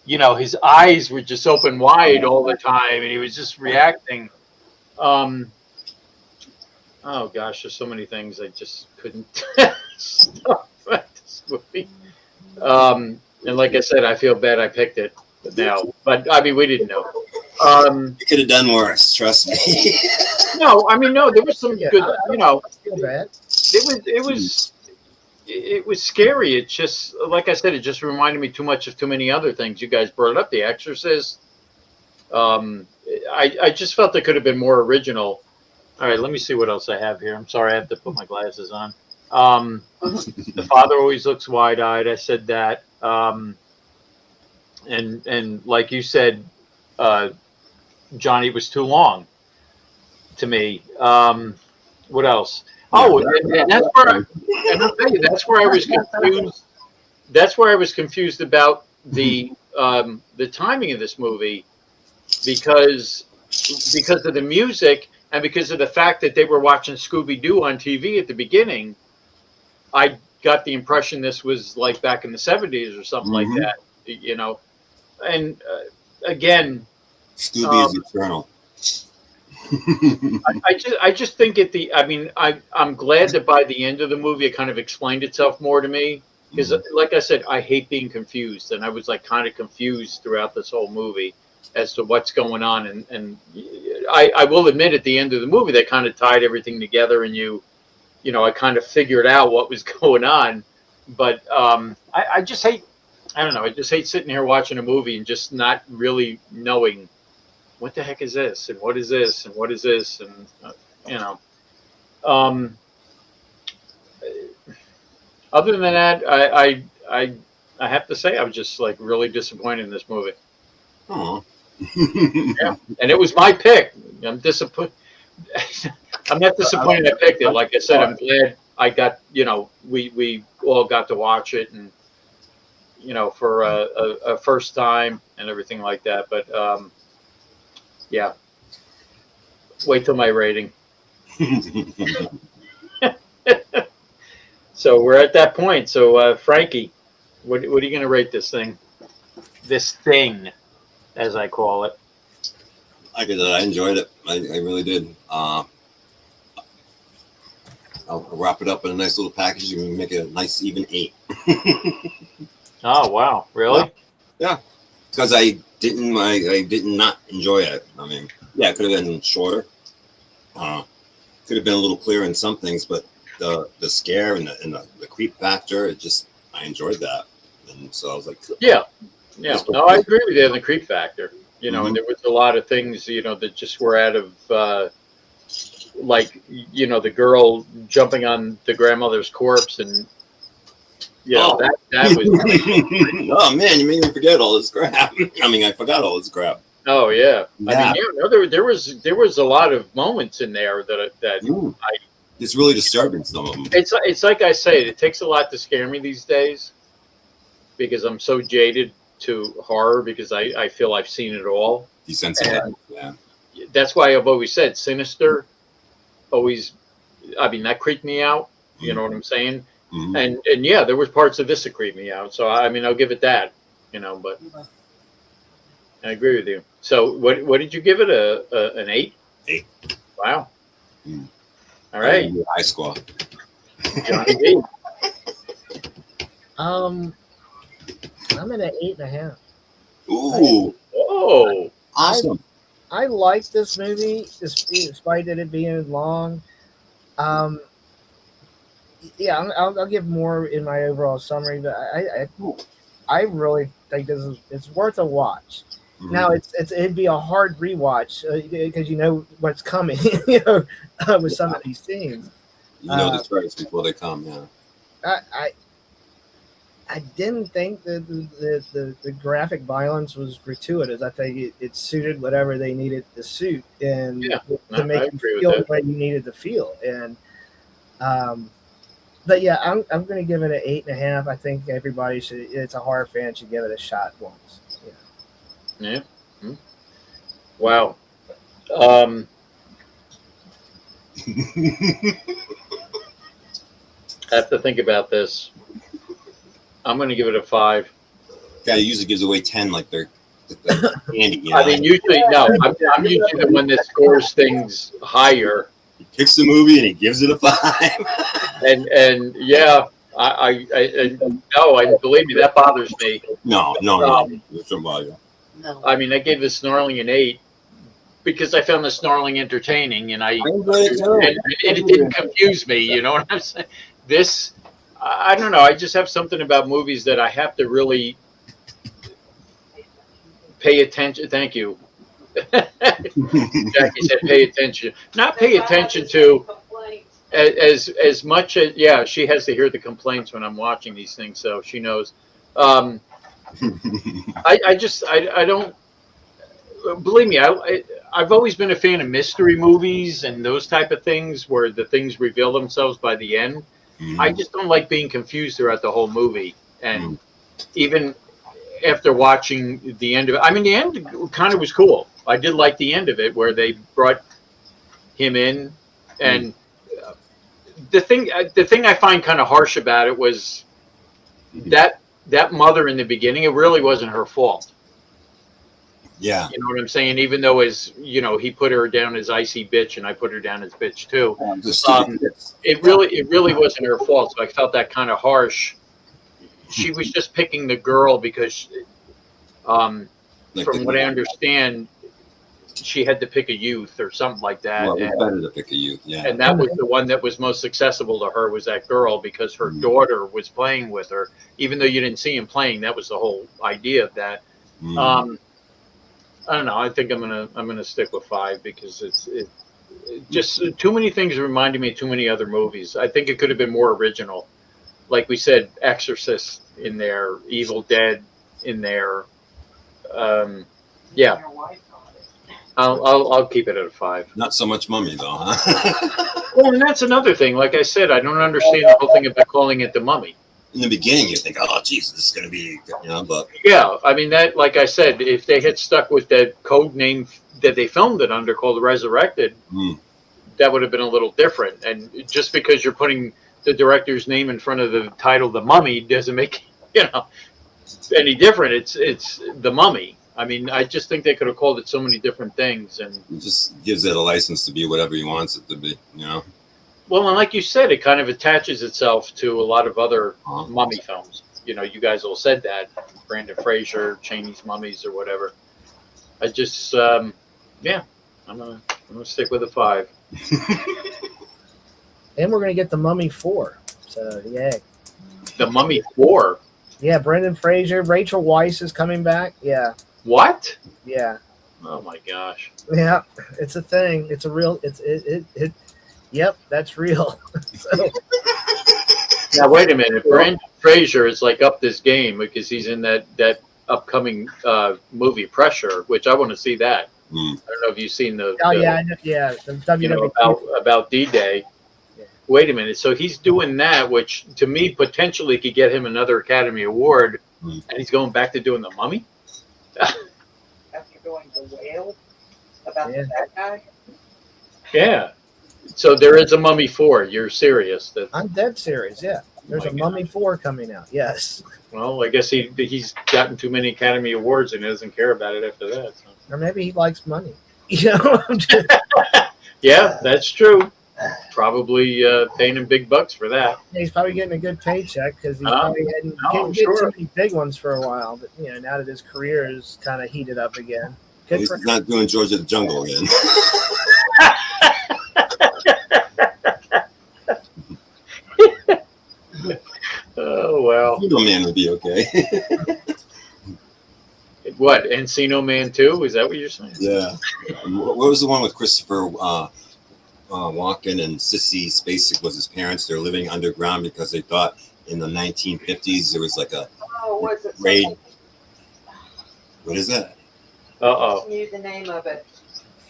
you know, his eyes were just open wide all the time, and he was just reacting. Oh gosh, there's so many things I just couldn't stop at this movie. And like I said, I feel bad I picked it now, but I mean, we didn't know. You could have done worse, trust me. No, I mean, no, there was some good, you know, I feel bad. it was scary. It just, like I said, it just reminded me too much of too many other things. You guys brought up The Exorcist. I just felt it could have been more original. All right, let me see what else I have here. I'm sorry, I have to put my glasses on. The father always looks wide-eyed. I said that. And like you said, Johnny was too long to me. What else? Oh, and that's where and I'll tell you, that's where I was confused. That's where I was confused about the timing of this movie because of the music and because of the fact that they were watching Scooby-Doo on TV at the beginning. I got the impression this was like back in the 70s or something like that, you know. And again, Scooby is eternal. I just think I'm glad that by the end of the movie it kind of explained itself more to me because like I said, I hate being confused, and I was like kind of confused throughout this whole movie as to what's going on, and I will admit at the end of the movie they kind of tied everything together, and you know, I kind of figured out what was going on, but I just hate, I don't know, I just hate sitting here watching a movie and just not really knowing what the heck is this, and what is this, and what is this, and you know. Other than that, I have to say I was just like really disappointed in this movie. Oh. Yeah, and it was my pick. I'm disappointed. I'm not disappointed I picked it. Like I said, I'm glad I got, you know, we all got to watch it, and you know, for a first time and everything like that. But yeah, wait till my rating. So we're at that point. So Frankie, what are you going to rate this thing? This thing, as I call it. Like I said, I enjoyed it. I really did. I'll wrap it up in a nice little package and make it a nice even 8. Oh wow, really? Yeah, because I did not enjoy it. I mean, yeah, it could have been shorter. Could have been a little clearer in some things, but the scare and the creep factor, I enjoyed that, and so I was like, yeah. Yeah, no, I agree with you on the creep factor. You know, and there was a lot of things, you know, that just were out of like, you know, the girl jumping on the grandmother's corpse, and you know that was. Oh man, you made me forget all this crap. I mean, I forgot all this crap. Oh yeah, I Yeah. mean, yeah, no, there was a lot of moments in there that I. It's really disturbing, some of them. It's like I say, it takes a lot to scare me these days because I'm so jaded to horror because I feel I've seen it all. Desensitized. Yeah. That's why I've always said Sinister. Always, I mean, that creeped me out. You know what I'm saying? Mm-hmm. And yeah, there was parts of this that creeped me out. So I mean, I'll give it that. You know, but I agree with you. So what did you give it? An 8? 8. Wow. Mm. All right. High score. Johnny B. I'm at an 8.5. Ooh. Oh. Awesome. I like this movie, despite it being long. Yeah, I'll give more in my overall summary, but I really think it's worth a watch. Mm-hmm. Now it'd be a hard rewatch because you know what's coming, you know, with some of these scenes. You know the threats before they come. Yeah. I didn't think that the graphic violence was gratuitous. I think it suited whatever they needed to suit and to make you feel the way you needed to feel. And but yeah, I'm going to give it an 8.5. I think everybody should. It's a horror fan should give it a shot once. Yeah. Hmm. Wow. I have to think about this. I'm going to give it a 5. Guy usually gives away 10 like they're candy. You know? I mean, usually no. I'm usually the one that scores things higher. He picks the movie and he gives it a 5. and yeah, I no, and believe me, that bothers me. No. I mean, I gave the Snarling an 8 because I found the Snarling entertaining, and it didn't confuse me. You know what I'm saying? This, I don't know. I just have something about movies that I have to really pay attention. Thank you. Jackie said, "Pay attention." Not pay attention to as much as she has to hear the complaints when I'm watching these things, so she knows. I don't believe me. I've always been a fan of mystery movies and those type of things where the things reveal themselves by the end. I just don't like being confused throughout the whole movie, and even after watching the end of it, I mean, the end kind of was cool. I did like the end of it where they brought him in, and the thing I find kind of harsh about it was that mother in the beginning. It really wasn't her fault. Yeah, you know what I'm saying. Even though, as you know, he put her down as icy bitch, and I put her down as bitch too. It really wasn't her fault. So I felt that kind of harsh. She was just picking the girl because, from what I understand, she had to pick a youth or something like that. Well, it's better to pick a youth, yeah. And that was the one that was most accessible to her, was that girl, because her daughter was playing with her. Even though you didn't see him playing, that was the whole idea of that. I don't know. I think I'm gonna stick with 5 because it's just too many things reminded me of too many other movies. I think it could have been more original. Like we said, Exorcist in there, Evil Dead in there. Yeah. I'll keep it at a 5. Not so much Mummy though, huh? Well, and that's another thing. Like I said, I don't understand the whole thing about calling it the Mummy. In the beginning, you think, "Oh, Jesus, this is going to be," but yeah, I mean that. Like I said, if they had stuck with that code name that they filmed it under, called Resurrected, that would have been a little different. And just because you're putting the director's name in front of the title, The Mummy, doesn't make any different. It's The Mummy. I mean, I just think they could have called it so many different things, and it just gives it a license to be whatever he wants it to be, Well, and like you said, it kind of attaches itself to a lot of other mummy films. You guys all said that. Brandon Fraser, Cheney's Mummies, or whatever. I just, I'm gonna stick with a 5. And we're gonna get the Mummy 4. So yeah. The Mummy 4. Yeah, Brendan Fraser, Rachel Weisz is coming back. Yeah, What? yeah, Oh my gosh. yeah. It's a thing. It's a real. It. Yep, that's real. So Now wait a minute. Brandon Fraser is like up this game because he's in that upcoming movie Pressure, which I want to see that. Mm. I don't know if you've seen the, oh the yeah, yeah. The you know WWE. about D-Day. Yeah. Wait a minute. So he's doing that, which to me potentially could get him another Academy Award, Mm. and he's going back to doing the Mummy. After going to Wales about Yeah. that guy. Yeah. So there is a Mummy 4. You're serious? That I'm dead serious. Yeah, there's my a Mummy 4 coming out. Yes, well, I guess he's gotten too many Academy Awards and he doesn't care about it after that. So. or maybe he likes money. You know, Yeah, that's true. Probably paying him big bucks for that. he's probably getting a good paycheck because he's Oh, probably hadn't I'm getting sure. too many big ones for a while. But you know, now that his career is kind of heated up again, At good least for he's not doing George of the Jungle again. Oh well. Eagle Man would be okay. What? Encino Man 2? Is that what you're saying? Yeah. What was the one with Christopher Walken and Sissy Spacek was his parents? They're living underground because they thought in the 1950s there was like a Oh, was it? raid. What is that? Uh-oh. Knew the name of it.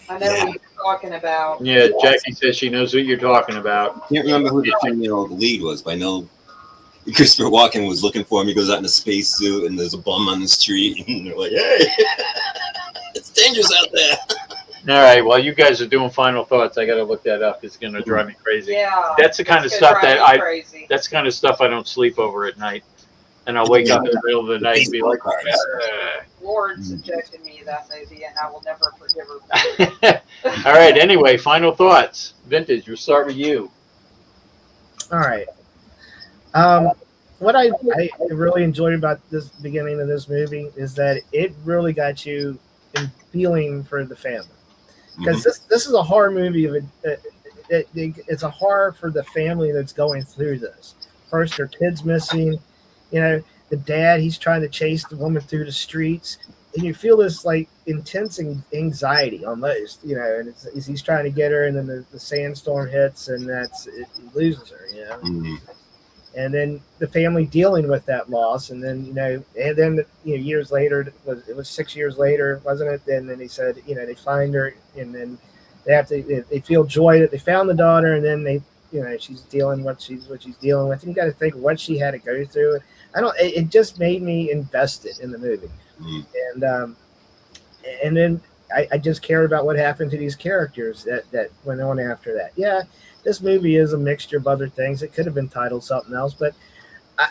I know what you're talking about. Yeah, Jackie says she knows what you're talking about. Can't remember who the female lead was, but I know Christopher Walken was looking for him. He goes out in a spacesuit and there's a bum on the street and they're like, "Hey, it's dangerous out there." All right, while you guys are doing final thoughts, I got to look that up. It's going to drive me crazy. Yeah. That's the kind of it's stuff gonna that drive me I crazy. that's the kind of stuff I don't sleep over at night. And I'll wake up in the middle of the night and be like, Lord subjected me to that movie, and I will never forgive her. all right, anyway, final thoughts. Vintage, we'll start with you. All right. What I really enjoyed about this beginning of this movie is that it really got you in feeling for the family, because this is a horror movie of it's a horror for the family that's going through this. First, their kid's missing. You know, the dad, he's trying to chase the woman through the streets, and you feel this like intense anxiety almost. You know, and he's trying to get her, and then the sandstorm hits, and he loses her. You know. Mm-hmm. And then the family dealing with that loss, and then years later, it was 6 years later, wasn't it? And then he said, they find her, and then they feel joy that they found the daughter, and then she's dealing what she's dealing with. And you got to think what she had to go through. It just made me invested in the movie, and then I just cared about what happened to these characters that went on after that. Yeah. This movie is a mixture of other things. It could have been titled something else, but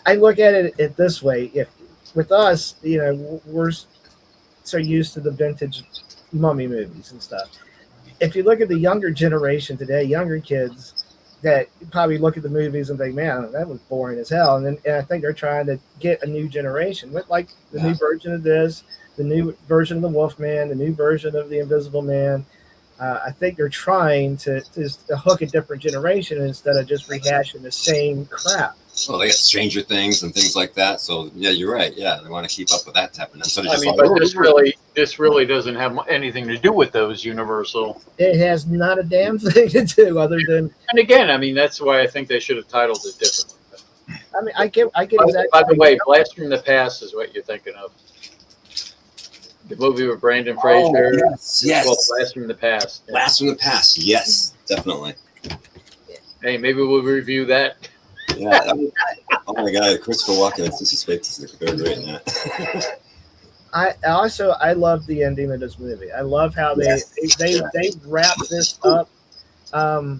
I look at it this way. If with us, we're so used to the vintage mummy movies and stuff. If you look at the younger generation today, younger kids that probably look at the movies and think, man, that was boring as hell. And I think they're trying to get a new generation with like the new version of this, the new version of the Wolfman, the new version of the Invisible Man. I think they're trying to hook a different generation instead of just rehashing the same crap. Well, they got Stranger Things and things like that. So yeah, you're right. Yeah, they want to keep up with that type of thing. So But this really doesn't have anything to do with those Universal. It has not a damn thing to do other than. And again, that's why I think they should have titled it differently. I get exactly. By the way, Blast from the Past is what you're thinking of. The movie with Brendan Fraser. Oh, yes. Well, Blast from the Past. Yeah. Blast from the Past. Yes, definitely. Hey, maybe we'll review that. Yeah. Oh my God, Christopher Walken and Sissy Spacek are great in that. I love the ending of this movie. I love how they wrap this up. I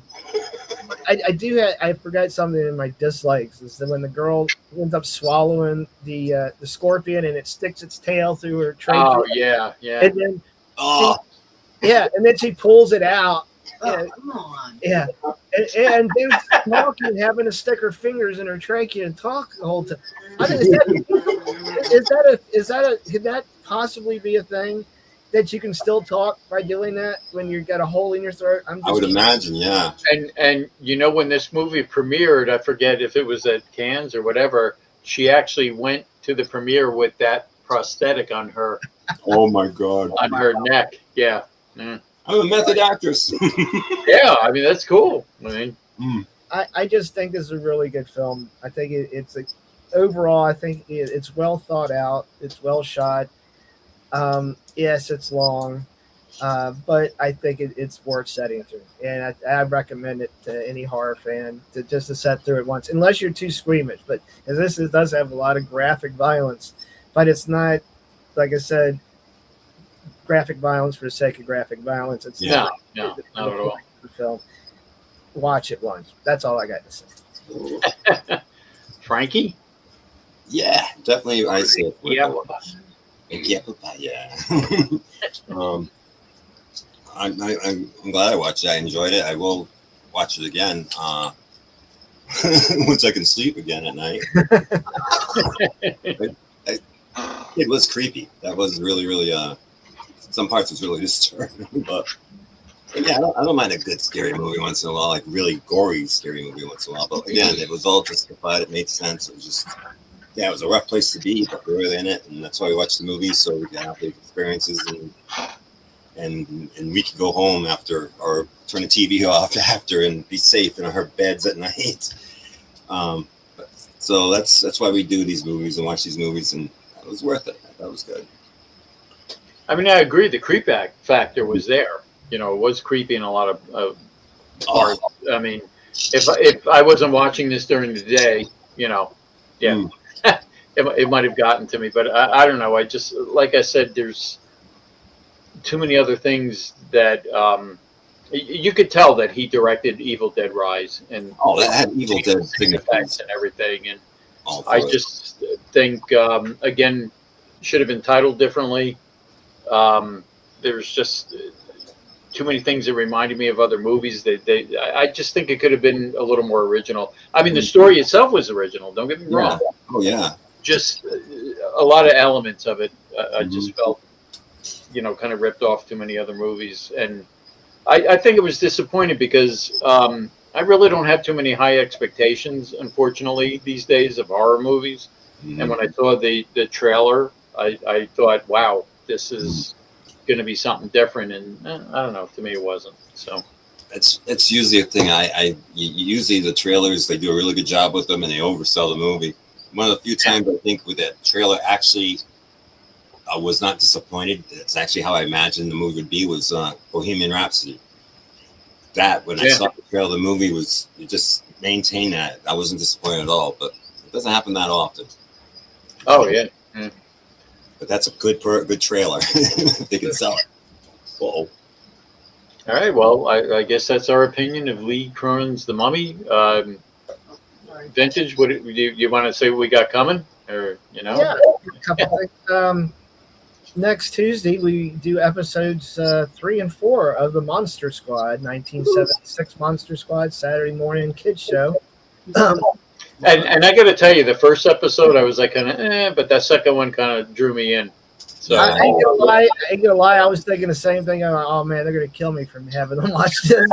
forgot something in my dislikes is that when the girl ends up swallowing the scorpion and it sticks its tail through her trachea. Oh yeah. And then and then she pulls it out. Oh, come on. Yeah, and then talking, having to stick her fingers in her trachea and talk the whole time. I mean, could that possibly be a thing that you can still talk by doing that when you've got a hole in your throat? I would imagine, yeah. And when this movie premiered, I forget if it was at Cannes or whatever, she actually went to the premiere with that prosthetic on her Oh my God. neck. Yeah. Mm. I'm a method actress. Yeah, I mean that's cool. I mean, I just think this is a really good film. I think it's overall. I think it's well thought out. It's well shot. Yes, it's long, but I think it's worth setting through, and I recommend it to any horror fan to set through it once, unless you're too squeamish. But because does have a lot of graphic violence, but it's not, like I said, graphic violence for the sake of graphic violence. It's no, not not at all. the film. Watch it once. That's all I got to say. Frankie? Yeah, definitely. I say it. Yeah. Yeah. I'm glad I watched it. I enjoyed it. I will watch it again once I can sleep again at night. It was creepy. That was really, really. Some parts was really disturbing, but yeah, I don't mind a good scary movie once in a while, like really gory scary movie once in a while. But again, it was all justified. It made sense. It was just, yeah, it was a rough place to be, but we were in it, and that's why we watched the movie, so we could have the experiences, and we could go home after, or turn the TV off after, and be safe in our beds at night. So that's why we do these movies and watch these movies, and it was worth it. That was good. I mean, I agree. The creep factor was there. You know, it was creepy in a lot of parts. I mean, if I wasn't watching this during the day, you know, yeah, it might have gotten to me. But I don't know. I just, like I said, there's too many other things that you could tell that he directed Evil Dead Rise and that had Evil Dead effects and everything. And I just think again, should have been titled differently. There's just too many things that reminded me of other movies. I just think it could have been a little more original. I mean, the story itself was original. Don't get me wrong. Oh yeah. Just a lot of elements of it. I just felt, you know, kind of ripped off too many other movies, and I think it was disappointing because I really don't have too many high expectations, unfortunately, these days of horror movies. And when I saw the trailer, I thought, wow, this is going to be something different, and I don't know. To me, it wasn't. So it's usually a thing. Usually the trailers, they do a really good job with them, and they oversell the movie. One of the few times I think with that trailer actually I was not disappointed. It's actually how I imagined the movie would be, was Bohemian Rhapsody. That when I saw the trailer, the movie was, it just maintained that. I wasn't disappointed at all, but it doesn't happen that often. Oh yeah. But that's a good trailer. They can sell it. Whoa. All right. Well, I guess that's our opinion of Lee Cronin's The Mummy. Vintage. What do you want to say? What we got coming, or you know? Yeah, a couple things. Next Tuesday we do episodes 3 and 4 of the Monster Squad, 1976 Monster Squad Saturday morning kids show. And I got to tell you, the first episode I was like kind of, but that second one kind of drew me in. So I ain't gonna lie. I was thinking the same thing. Oh man, they're gonna kill me from having them watch this.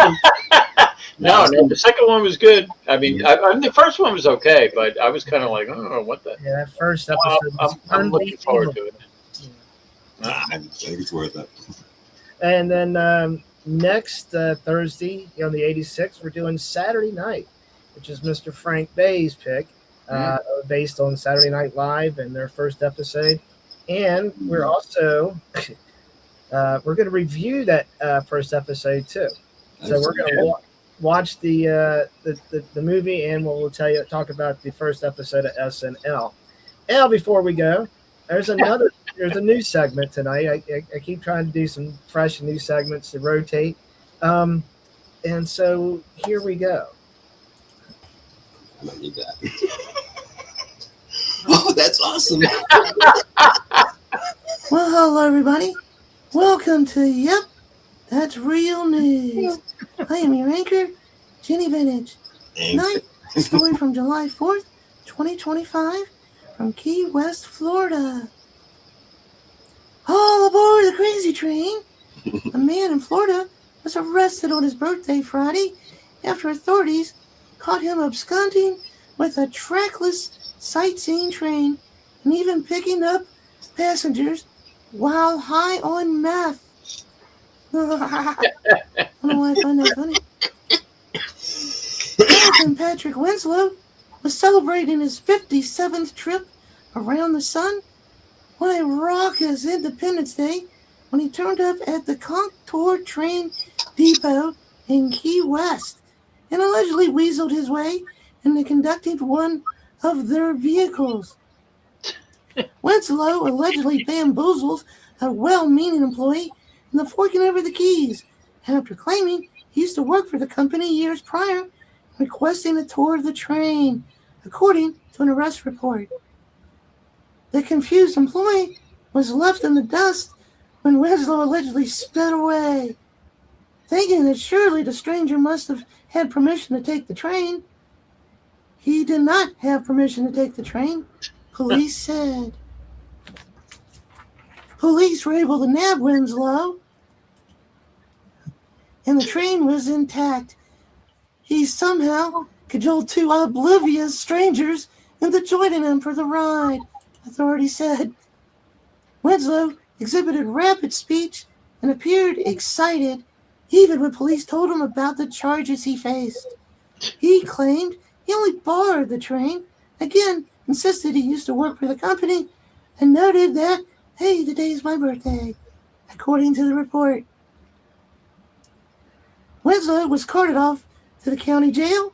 No, the second one was good. I mean, the first one was okay, but I was kind of like, oh, what the? Yeah, that first episode. I'm looking forward to it. I think it's worth it. And then next Thursday on the 86th, we're doing Saturday Night, which is Mr. Frank Bay's pick, based on Saturday Night Live and their first episode. And we're also we're going to review that first episode too. So we're going to watch the movie, and we'll talk about the first episode of SNL. Now, before we go, there's a new segment tonight. I keep trying to do some fresh new segments to rotate, and so here we go. I might need that. Oh, that's awesome. Well, hello, everybody. Welcome to Yep, That's Real News. I am your anchor, Jenny Vintage. Tonight, a story from July 4th, 2025, from Key West, Florida. All aboard the crazy train. A man in Florida was arrested on his birthday Friday after authorities caught him absconding with a trackless sightseeing train and even picking up passengers while high on meth. I don't know why I find that funny. Captain Patrick Winslow was celebrating his 57th trip around the sun on a raucous Independence Day when he turned up at the Contour train depot in Key West and allegedly weaseled his way into conducting one of their vehicles. Winslow allegedly bamboozled a well-meaning employee into forking over the keys after claiming he used to work for the company years prior, requesting a tour of the train, according to an arrest report. The confused employee was left in the dust when Winslow allegedly sped away. Thinking that surely the stranger must have had permission to take the train. He did not have permission to take the train, police said. Police were able to nab Winslow, and the train was intact. He somehow cajoled two oblivious strangers into joining him for the ride, authorities said. Winslow exhibited rapid speech and appeared excited, even when police told him about the charges he faced. He claimed he only borrowed the train, again insisted he used to work for the company, and noted that, hey, today's my birthday, according to the report. Winslow was carted off to the county jail.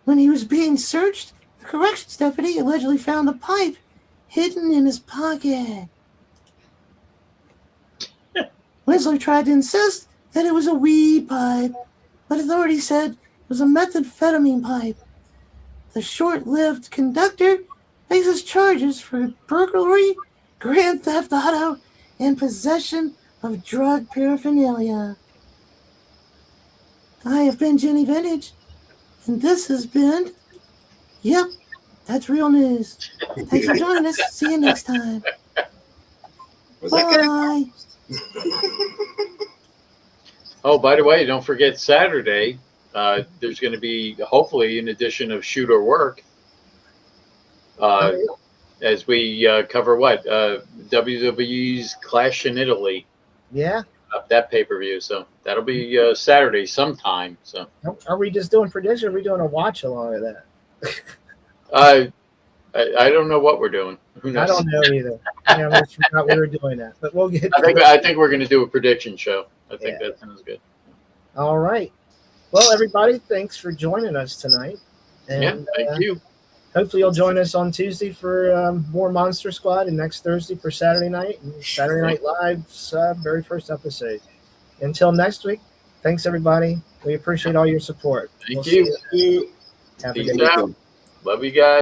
When he was being searched, a corrections deputy allegedly found a pipe hidden in his pocket. Winslow tried to insist that it was a weed pipe, but authorities said it was a methamphetamine pipe. The short-lived conductor faces charges for burglary, grand theft auto, and possession of drug paraphernalia. I have been Jenny Vintage, and this has been, Yep, That's Real News. Thanks for joining us. See you next time. Was that good? Bye. Oh, by the way, don't forget Saturday. There's going to be hopefully an edition of Shoot or Work as we cover what WWE's Clash in Italy. Yeah. That pay-per-view. So that'll be Saturday sometime. So Are we just doing predictions? Or are we doing a watch along of that? I don't know what we're doing. Who knows? I don't know either. I almost forgot we were doing that, but we'll get. I think we're going to do a prediction show. I think that sounds good. All right. Well, everybody, thanks for joining us tonight. And, thank you. Hopefully, you'll join us on Tuesday for more Monster Squad, and next Thursday for Saturday Night and Saturday Night Live's very first episode. Until next week, thanks everybody. We appreciate all your support. Thank you. Have a Peace good out. Love you guys.